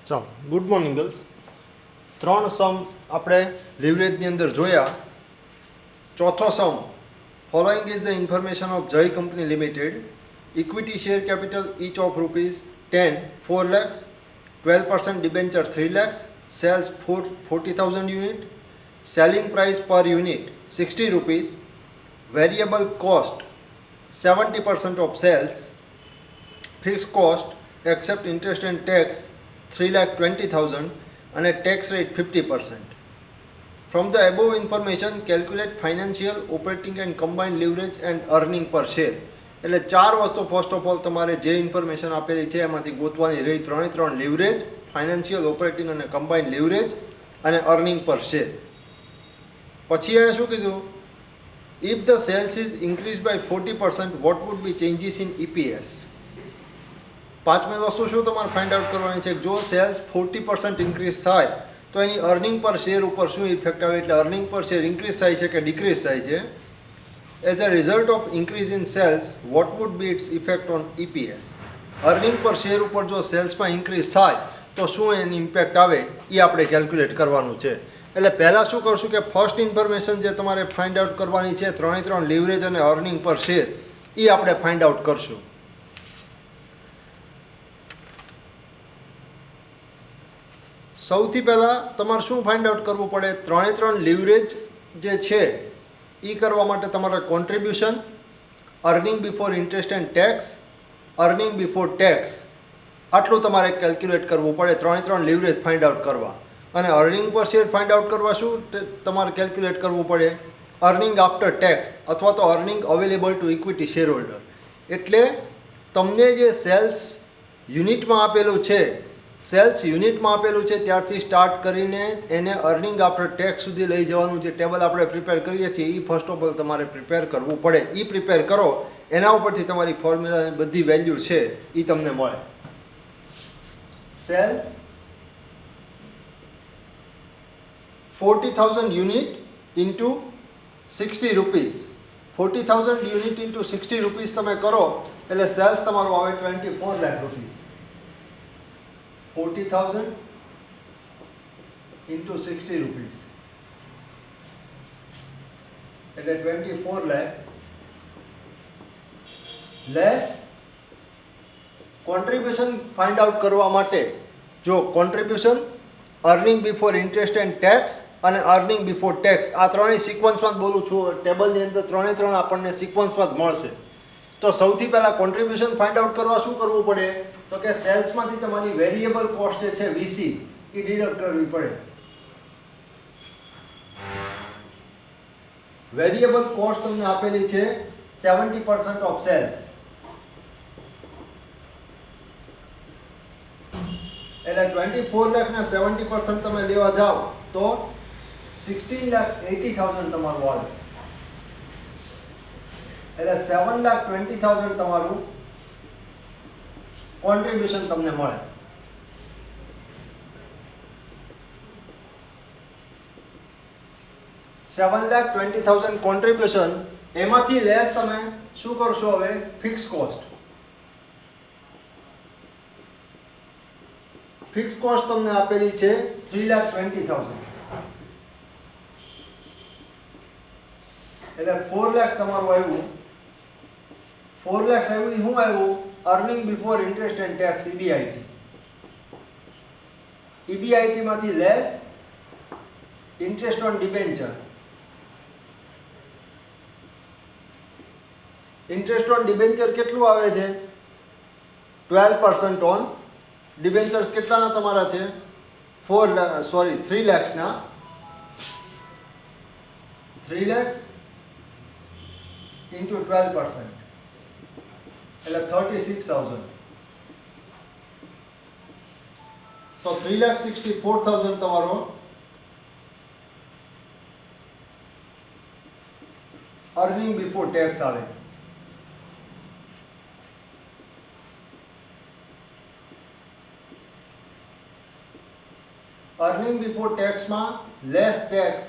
ચાલો good morning girls. ત્રણ સમ આપણે લિવરેજની અંદર જોયા. ચોથો sum, following is the information of Jay company limited. Equity share capital each of ₹10 4 lakhs, 12% debenture 3 lakhs, sales 40,000 unit, selling price per unit 60 rupees, variable cost 70% of sales, fixed cost except interest and tax 3,20,000 and a tax rate 50%. From the above information, calculate financial, operating and combined leverage and earning per share. એટલે ચાર વસ્તુ first of all તમારે જે information આપેલી છે એમાંથી ગોતવાની રહી. ત્રણ લિવરેજ, ફાઇનાન્શિયલ, ઓપરેટિંગ અને કમ્બાઇન્ડ લિવરેજ અને અર્નિંગ પર શેર. પછી એણે શું કીધું? If the sales is increase by 40%, what would be changes in EPS? પાંચમી વસ્તુ શું તમારે ફાઇન્ડ આઉટ કરવાની છે? જો સેલ્સ 40% ઇન્ક્રીઝ થાય તો એની અર્નિંગ પર શેર ઉપર શું ઇફેક્ટ આવે? એટલે અર્નિંગ પર શેર ઇન્ક્રીઝ થાય છે કે ડિક્રીઝ થાય છે? As a result of increase in sales, what would be its effect on EPS? Earning per share ઉપર જો સેલ્સમાં ઇન્ક્રીઝ થાય તો શું એની ઇમ્પેક્ટ આવે એ આપણે કેલ્ક્યુલેટ કરવાનું છે. એટલે પહેલાં શું કરશું કે ફર્સ્ટ ઇન્ફોર્મેશન જે તમારે ફાઇન્ડ આઉટ કરવાની છે, ત્રણ લિવરેજ અને અર્નિંગ પર શેર, એ આપણે ફાઇન્ડ આઉટ કરશું. સૌથી પહેલાં તમારે શું ફાઇન્ડ આઉટ કરવું પડે? ત્રણ લિવરેજ જે છે એ કરવા માટે તમારે contribution, earning before interest and tax, earning before tax, આટલું તમારે કેલ્ક્યુલેટ કરવું પડે ત્રણ લિવરેજ ફાઇન્ડ આઉટ કરવા. અને earning per share find out કરવા શું તમારે કેલ્ક્યુલેટ કરવું પડે? અર્નિંગ આફ્ટર ટેક્સ અથવા તો earning available two equity share holder. એટલે તમને જે સેલ્સ યુનિટમાં આપેલું છે, ત્યારથી સ્ટાર્ટ કરીને એને અર્નિંગ આફ્ટર ટેક્સ સુધી લઈ જવાનું જે ટેબલ આપણે પ્રિપેર કરીએ છીએ એ ફર્સ્ટ ઓફ ઓલ તમારે પ્રિપેર કરવું પડે. એ પ્રિપેર કરો, એના ઉપરથી તમારી ફોર્મ્યુલાની બધી વેલ્યુ છે એ તમને મળે. Sales 40,000 unit into 60 rupees. 40,000 unit into 60 rupees તમે કરો એટલે સેલ્સ તમારું આવે 24 લાખ રૂપીસ. 40,000 into 60 rupees એટલે 24 lakh less contribution find out કરવા માટે જો contribution, earning before interest and tax અને અર્નિંગ બિફોર ટેક્સ, આ ત્રણેય સિક્વન્સમાં જ બોલું છું. ટેબલની અંદર ત્રણ આપણને સિક્વન્સમાં જ મળશે. તો સૌથી પહેલાં કોન્ટ્રીબ્યુશન ફાઇન્ડ આઉટ કરવા શું કરવું પડે? તો કે સેલ્સમાંથી તમારી વેરિયેબલ કોસ્ટ જે છે VC એ ડિડક્ટ કરવી પડે. વેરિયેબલ કોસ્ટ તમને આપેલી છે 70% ઓફ સેલ્સ. એટલે 24 લાખ ના 70% તમે લેવા જાઓ તો 16,80,000 તમારું આવે. એટલે 7,20,000 તમારું કોન્ટ્રીબ્યુશન તમને મળે. $7,20,000 કોન્ટ્રીબ્યુશન. એમાંથી લેસ તમે શું કરશો? હવે ફિક્સ કોસ્ટ. ફિક્સ કોસ્ટ તમને આપેલી છે 3,20,000. એટલે 4 લાખ તમારું આવ્યું. 4 લાખ આવ્યું એ શું આવ્યું? Earning before interest and tax, EBIT. EBIT માંથી less interest on debenture. Interest on debenture કેટલું આવે છે? 12% ઓન ડિબેન્ચર્સ. કેટલાના તમારા છે? 3 લાખના. 3 લાખ ઇન્ટુ 12% એટલે 36,000. તો 3,64,000 તમારો અર્નિંગ બિફોર ટેક્સ આવે. અર્નિંગ બિફોર ટેક્સમાં લેસ ટેક્સ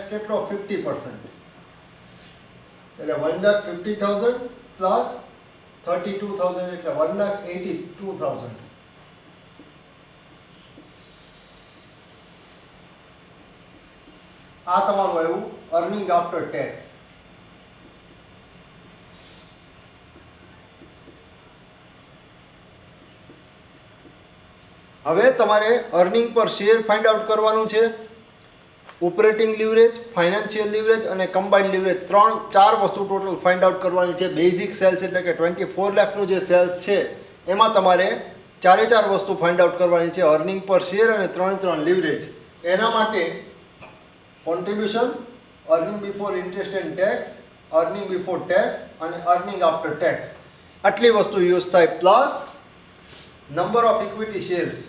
કેટલો? 50%. એટલે 1,50,000 પ્લસ 32,000 એટલે 1,82,000. આ તમારું આવ્યું અર્નિંગ આફ્ટર ટેક્સ. હવે તમારે earning per share find out કરવાનું છે. ઓપરેટિંગ લિવરેજ, ફાઇનાન્શિયલ લિવરેજ અને કમ્બાઇન્ડ લિવરેજ ચાર વસ્તુ ટોટલ ફાઇન્ડ આઉટ કરવાની છે. બેઝિક સેલ્સ એટલે કે 24 લાખનું જે સેલ્સ છે એમાં તમારે ચારે ચાર વસ્તુ ફાઇન્ડ આઉટ કરવાની છે. અર્નિંગ પર શેર અને ત્રણ લિવરેજ. એના માટે contribution, earning before interest and tax, earning before tax અને અર્નિંગ આફ્ટર ટેક્સ આટલી વસ્તુ યુઝ થાય. Plus number of equity shares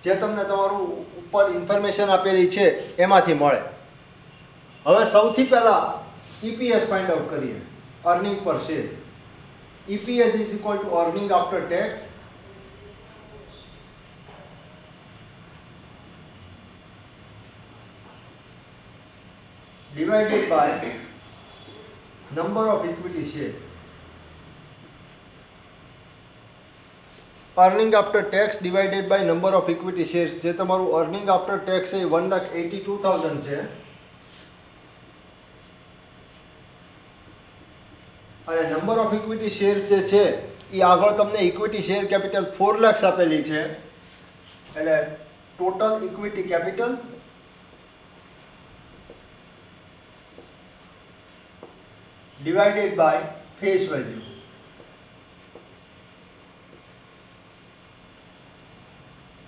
જે તમને તમારું ઉપર ઇન્ફોર્મેશન આપેલી છે એમાંથી મળે. હવે સૌથી પહેલા EPS ફાઇન્ડ આઉટ કરીએ, earning per share. EPS is equal to earning after tax divided by number of equity share. Earning after tax divided by number of equity shares. જે તમારું અર્નિંગ આફ્ટર ટેક્સ છે એ 1,82,000 છે અને number of equity shares જે છે એ આગળ તમને equity share capital 4 lakh આપેલી છે એટલે total equity capital divided by face value.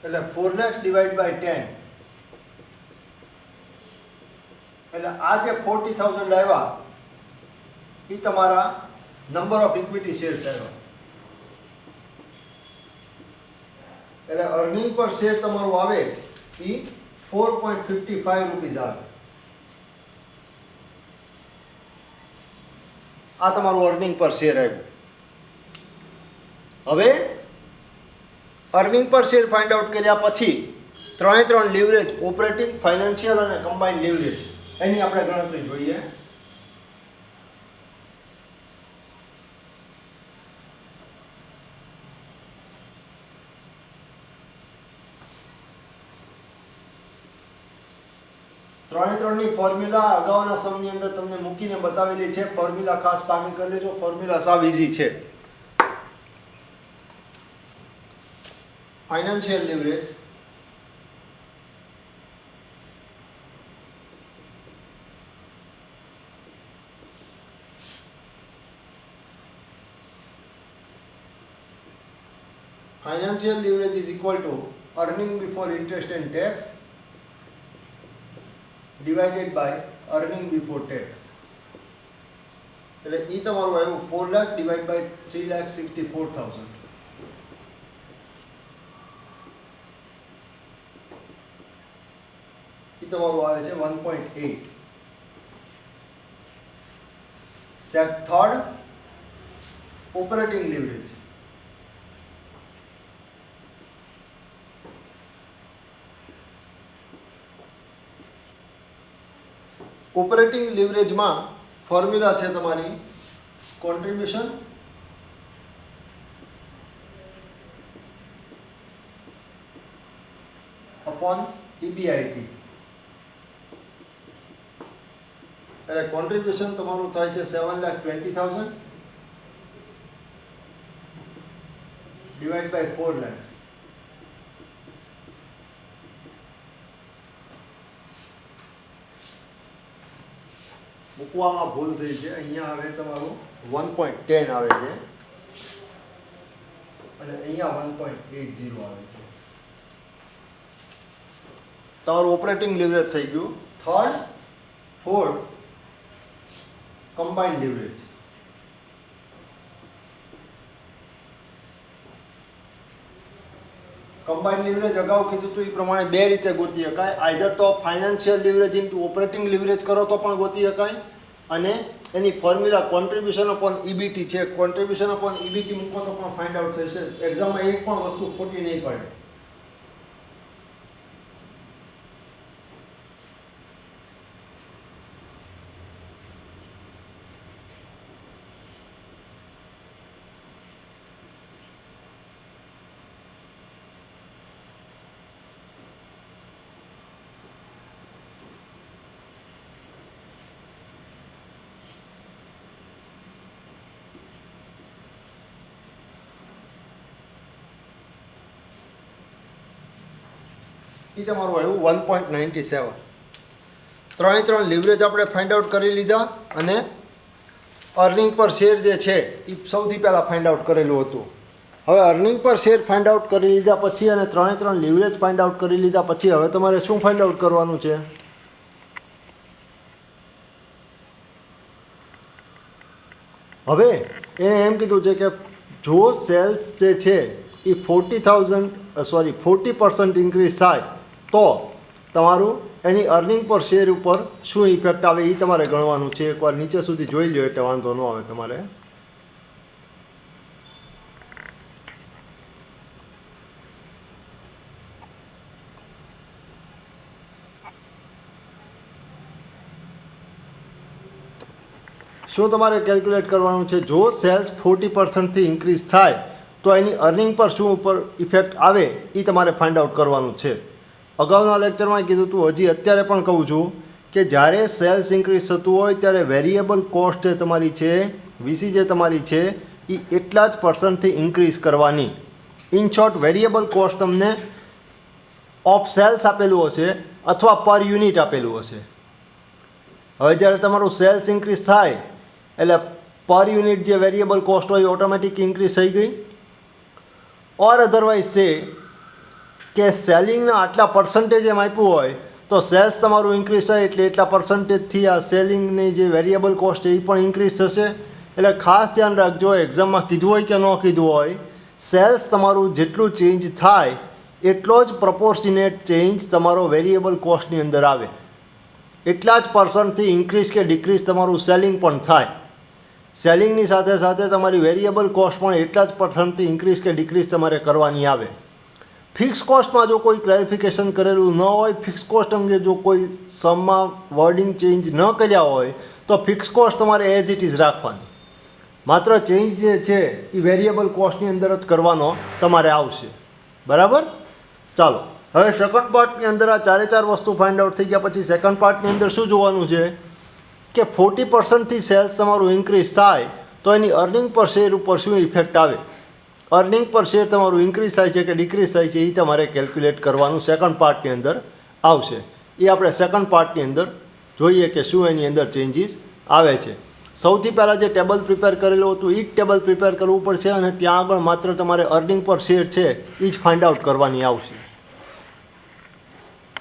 એટલે 4 lakhs divided by 10 એટલે આ જે 40,000 આવ્યા એ તમારા નંબર ઓફ ઇક્વિટી શેર્સ આવ્યા. એટલે અર્નિંગ પર શેર તમારું આવે એ 4.55 રૂપીસ આવે. આ તમારું અર્નિંગ પર શેર આવ્યું. હવે earning per share find out કર્યા પછી ત્રણ લિવરેજ, ઓપરેટિંગ, ફાઇનાન્શિયલ અને કમ્બાઇન્ડ લિવરેજ એની આપણે ગણતરી જોઈએ. ત્રણની ફોર્મ્યુલા અગાઉના સમની અંદર તમને મૂકીને બતાવેલી છે. ફોર્મ્યુલા ખાસ પાકી કરી લેજો. ફોર્મ્યુલા સાવ ઇઝી છે. Financial leverage is equal to earning before interest and tax divided by earning before tax. એટલે એ તમારું આવ્યું 4 લાખ ડિવાઇડ બાય 3,64,000. એ તમારું આવે છે 1.8. Third operating leverage. ઓપરેટિંગ લિવરેજમાં ફોર્મ્યુલા છે તમારી કોન્ટ્રીબ્યુશન અપોન EBIT. એટલે કોન્ટ્રીબ્યુશન તમારું થાય છે 7,20,000 ડિવાઇડ બાય 4 lakhs. મૂકવામાં ભૂલ થઈ છે. અહીંયા આવે તમારું 1.10 આવે છે અને અહીંયા 1.80 આવે છે. તમારું ઓપરેટિંગ લિવરેજ થઈ ગયું. Third, fourth combined leverage. Combined leverage અગાઉ કીધું હતું એ પ્રમાણે બે રીતે ગોતી શકાય. આઈધર તો financial leverage into operating leverage કરો તો પણ ગોતી શકાય અને એની ફોર્મ્યુલા કોન્ટ્રીબ્યુશન અપોન EBT છે. કોન્ટ્રીબ્યુશન અપોન EBT મૂકો તો પણ ફાઇન્ડ આઉટ થશે. એક્ઝામમાં એક પણ વસ્તુ ખોટી નહીં પડે. એ તમારું આવ્યું 1.97. ત્રણે લીવરેજ આપણે ફાઇન્ડ આઉટ કરી લીધા અને અર્નિંગ પર શેર જે છે એ સૌથી પહેલાં ફાઇન્ડ આઉટ કરેલું હતું. હવે earning per share find out કરી લીધા પછી અને ત્રણે લીવરેજ ફાઇન્ડ આઉટ કરી લીધા પછી હવે તમારે શું ફાઇન્ડ આઉટ કરવાનું છે? હવે એણે એમ કીધું છે કે જો સેલ્સ જે છે એ 40% ઇન્ક્રીઝ થાય તો તમારું એની અર્નિંગ પર શેર ઉપર શું ઇફેક્ટ આવે એ તમારે ગણવાનું છે. એકવાર નીચે સુધી જોઈ લો એટલે વાંધો ન આવે તમારે. શું તમારે કેલ્ક્યુલેટ કરવાનું છે? જો સેલ્સ 40%થી ઇન્ક્રીઝ થાય તો એની અર્નિંગ પર શું ઉપર ઇફેક્ટ આવે એ તમારે ફાઇન્ડ આઉટ કરવાનું છે. અગાઉના લેક્ચરમાં કીધું હતું, હજી અત્યારે પણ કહું છું કે જ્યારે સેલ્સ ઇન્ક્રીઝ થતું હોય ત્યારે વેરિયેબલ કોસ્ટ જે તમારી છે, વીસી જે તમારી છે એ એટલા જ પર્સન્ટથી ઇન્ક્રીઝ કરવાની. ઇન શોર્ટ, વેરિયેબલ કોસ્ટ તમને ઓફ સેલ્સ આપેલું હશે અથવા પર યુનિટ આપેલું હશે. હવે જ્યારે તમારું સેલ્સ ઇન્ક્રીઝ થાય એટલે પર યુનિટ જે વેરિયેબલ કોસ્ટ હોય ઓટોમેટિક ઇન્ક્રીઝ થઈ ગઈ. ઓર અધરવાઇઝ છે કે સેલિંગના આટલા પર્સન્ટેજ એમ આપ્યું હોય તો સેલ્સ તમારું ઇન્ક્રીઝ થાય એટલે એટલા પર્સન્ટેજથી આ સેલિંગની જે વેરિયેબલ કોસ્ટ છે એ પણ ઇન્ક્રીઝ થશે. એટલે ખાસ ધ્યાન રાખજો, એક્ઝામમાં કીધું હોય કે ન કીધું હોય, સેલ્સ તમારું જેટલું ચેન્જ થાય એટલો જ પ્રપોર્શનેટ ચેન્જ તમારો વેરિયેબલ કોસ્ટની અંદર આવે. એટલા જ પર્સન્ટથી ઇન્ક્રીઝ કે ડિક્રીઝ તમારું સેલિંગ પણ થાય. સેલિંગની સાથે સાથે તમારી વેરિયેબલ કોસ્ટ પણ એટલા જ પર્સન્ટથી ઇન્ક્રીઝ કે ડિક્રીઝ તમારે કરવાની આવે. ફિક્સ કોસ્ટમાં જો કોઈ ક્લેરિફિકેશન કરેલું ન હોય, ફિક્સ કોસ્ટ અંગે જો કોઈ સમમાં વર્ડિંગ ચેન્જ ન કર્યા હોય તો ફિક્સ કોસ્ટ તમારે એઝ ઇટ ઇઝ રાખવાની. માત્ર ચેન્જ જે છે એ વેરિયેબલ કોસ્ટની અંદર જ કરવાનો તમારે આવશે. બરાબર? ચાલો, હવે સેકન્ડ પાર્ટની અંદર આ ચારે વસ્તુ ફાઇન્ડ આઉટ થઈ ગયા પછી સેકન્ડ પાર્ટની અંદર શું જોવાનું છે કે 40%થી સેલ્સ તમારું ઇન્ક્રીઝ થાય તો એની અર્નિંગ પર શેર ઉપર શું ઇફેક્ટ આવે. અર્નિંગ પર શેર તમારું ઇન્ક્રીઝ થાય છે કે ડિક્રીઝ થાય છે એ તમારે કેલ્ક્યુલેટ કરવાનું સેકન્ડ પાર્ટની અંદર આવશે. એ આપણે સેકન્ડ પાર્ટની અંદર જોઈએ કે શું એની અંદર ચેન્જીસ આવે છે. સૌથી પહેલાં જે ટેબલ પ્રિપેર કરેલું હતું એ જ ટેબલ પ્રિપેર કરવું પડશે અને ત્યાં આગળ માત્ર તમારે અર્નિંગ પર શેર છે એ જ ફાઇન્ડ આઉટ કરવાની આવશે.